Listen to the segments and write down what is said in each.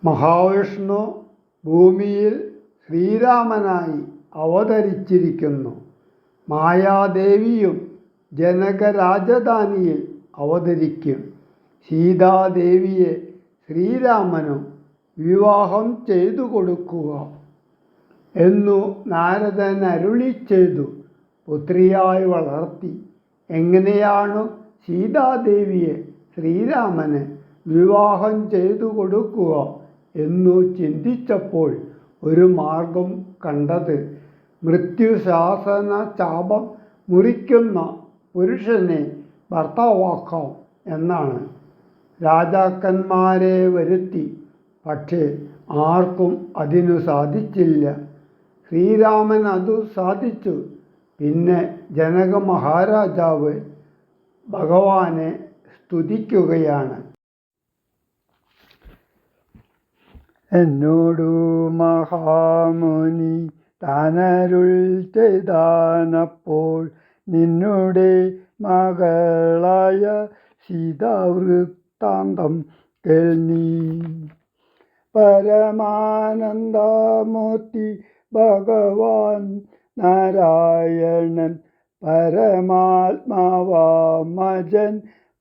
മഹാവിഷ്ണു ഭൂമിയിൽ ശ്രീരാമനായി അവതരിച്ചിരിക്കുന്നു. മായാദേവിയും ജനകരാജധാനിയിൽ അവതരിക്കും. സീതാദേവിയെ ശ്രീരാമനു വിവാഹം ചെയ്തു കൊടുക്കുക എന്നു നാരദൻ അരുളിച്ചെയ്തു. പുത്രിയായി വളർത്തി. എങ്ങനെയാണു സീതാദേവിയെ ശ്രീരാമന് വിവാഹം ചെയ്തു കൊടുക്കുക എന്നു ചിന്തിച്ചപ്പോൾ ഒരു മാർഗം കണ്ടത് മൃത്യുശാസന ചാപം മുറിക്കുന്ന പുരുഷനെ ഭർത്താവാക്കാം എന്നാണ്. രാജാക്കന്മാരെ വരുത്തി. പക്ഷേ ആർക്കും അതിനു സാധിച്ചില്ല. ശ്രീരാമൻ അതു സാധിച്ചു. പിന്നെ ജനക മഹാരാജാവ് ഭഗവാനെ സ്തുതിക്കുകയാണ്. എന്നോടു മഹാമുനി താനരുൾ ചെയ്താനപ്പോൾ നിന്നുടെ മകളായ സീതാവൃത്താന്തം കേൾനീ. പരമാനന്ദമൂർത്തി ഭഗവാൻ നാരായണൻ പരമാത്മാവാമജൻ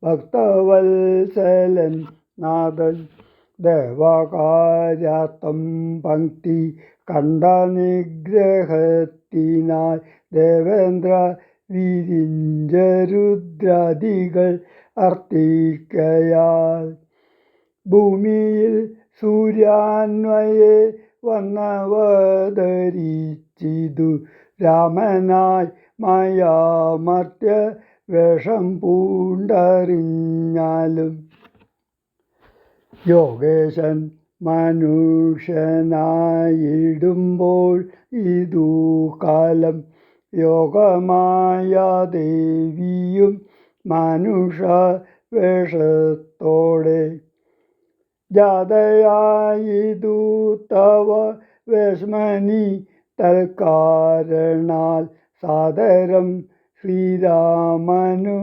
ഭക്തവത്സലൻ നാഥൻ ദേവകാര്യാർത്ഥം പങ്ക്തി കണ്ട നിഗ്രഹത്തിനായി ദേവേന്ദ്ര വിരിഞ്ചരുദ്രാദികൾ അർത്ഥിക്കയാൽ ഭൂമിയിൽ സൂര്യാന്വയെ വന്നവതരിച്ചിതു രാമനായി മായാമർത്യ വേഷം പൂണ്ടറിഞ്ഞാലും യോഗേശൻ മനുഷ്യനായിടുമ്പോൾ ഇതു കാലം യോഗമായ ദേവിയും മനുഷ്യ വേഷത്തോടെ ജാതയായിതു തവ വേശ്മനി തൽക്കാരണാൽ സാദരം ശ്രീരാമനു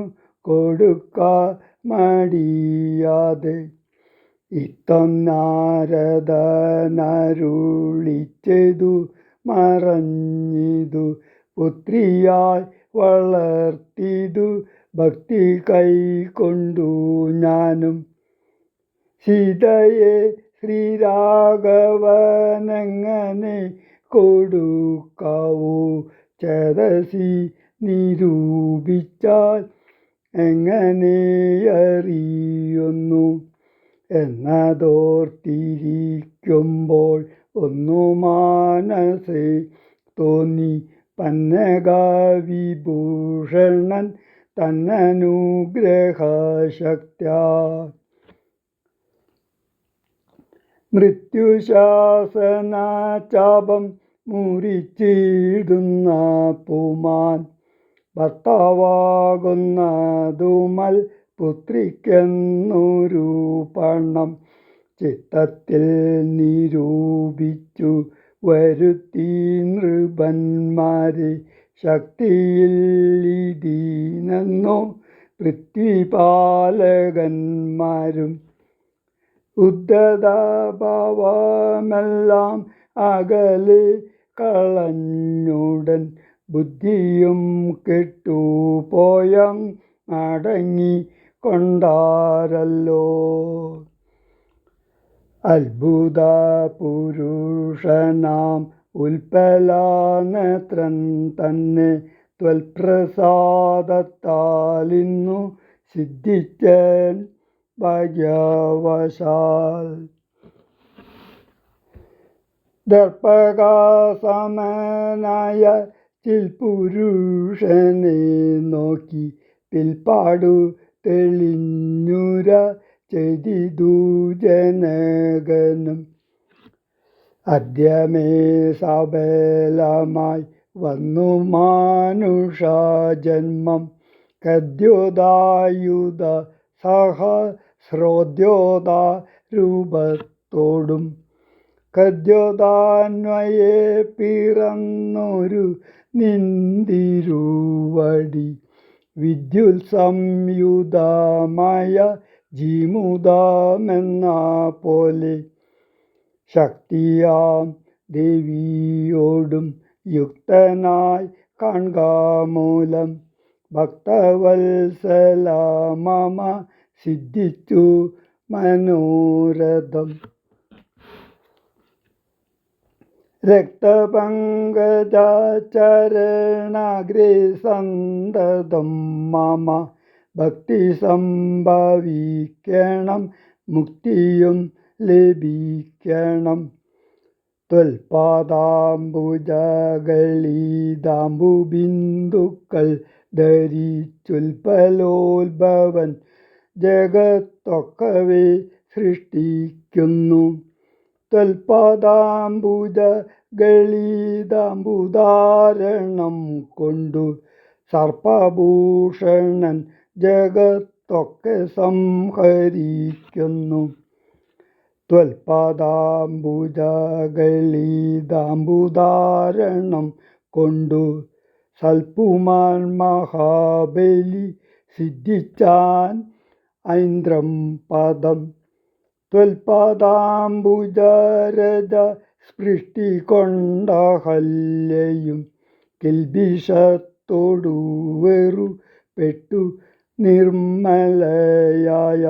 കൊടുക്ക മടിയാതെ ഇത്തം നാരദനരുളിച്ചെയ്തു മറഞ്ഞിതു പുത്രിയായി വളർത്തിതു ഭക്തി കൈക്കൊണ്ടു ഞാനും സീതയെ ശ്രീരാഘവനെങ്ങനെ കൊടുക്കാവൂ ചേതസി നിരൂപിച്ചാൽ എങ്ങനെയറിയുന്നു എന്നതോർത്തിരിക്കുമ്പോൾ ഒന്നു മാനസേ തോന്നി പന്നഗവിഭൂഷണൻ തന്നനുഗ്രഹശക്ത്യാ മൃത്യുശാസനചാപം മുറിച്ചിടുന്ന പുമാൻ ഭർത്താവാകുന്നതുമൽ പുത്രിക്കെന്നൊരു പണം ചിത്തത്തിൽ നിരൂപിച്ചു വരുത്തി നൃപന്മാരെ ശക്തിയിൽ ഇതിനെന്നോ പൃഥ്വിപാലകന്മാരും ഉദ്ധതഭാവമെല്ലാം അകലെ കളഞ്ഞുടൻ ബുദ്ധിയും കെട്ടുപോയ അടങ്ങി കൊണ്ടാരല്ലോ. അത്ഭുത പുരുഷനാം ഉൽപ്പലനേത്രൻ തന്നെ ത്വൽപ്രസാദത്താലിന്നു സിദ്ധിച്ചൻ ഭാഗ്യവശാൽ. ദർപ്പകസമനായ ചിൽപുരുഷനെ നോക്കി പിൽപ്പാടു തെളിഞ്ഞുര ചെയ്തിതു ജനകനും അദ്യമേ സബലമായി വന്നു മാനുഷജന്മം കദ്യോദായുധ സഹസ്രോദ്യോത രൂപത്തോടും കദ്യോദാന്വയെ പിറന്നൊരു നിന്തിരുവടി വിദ്യുൽ സംയുതമായ ജീമുദമെന്ന പോലെ ശക്തിയാം ദേവിയോടും യുക്തനായി കാൺകാമൂലം ഭക്തവത്സല മമ സിദ്ധിച്ചു മനോരഥം. രക്തപങ്കജചരണാഗ്രേ സന്തതം മമ ഭക്തി സംഭവിക്കണം, മുക്തിയും ലഭിക്കണം. ത്വൽപാദാംബുജഗളിതാംബുബിന്ദുക്കൾ ധരിച്ചുൽപ്പലോത്ഭവൻ ജഗത്തൊക്കവെ സൃഷ്ടിക്കുന്നു. ത്വൽപാദാംബുജഗളിതാംബുധാരണം കൊണ്ടു സർപ്പഭൂഷണൻ ജഗത്തൊക്കെ സംഹരിക്കുന്നു. ത്വൽപാദാംബുജഗളിതാംബുധാരണം കൊണ്ടു സൽപുമാൻ മഹാബലി സിദ്ധിച്ചാൻ ഐന്ദ്രം പദം. ത്വൽപാദാംബുജരജ സ്പൃഷ്ടി കൊണ്ടഹല്യയും കിൽബിഷത്തോടു വെറുപെട്ടു നിർമ്മലയായ.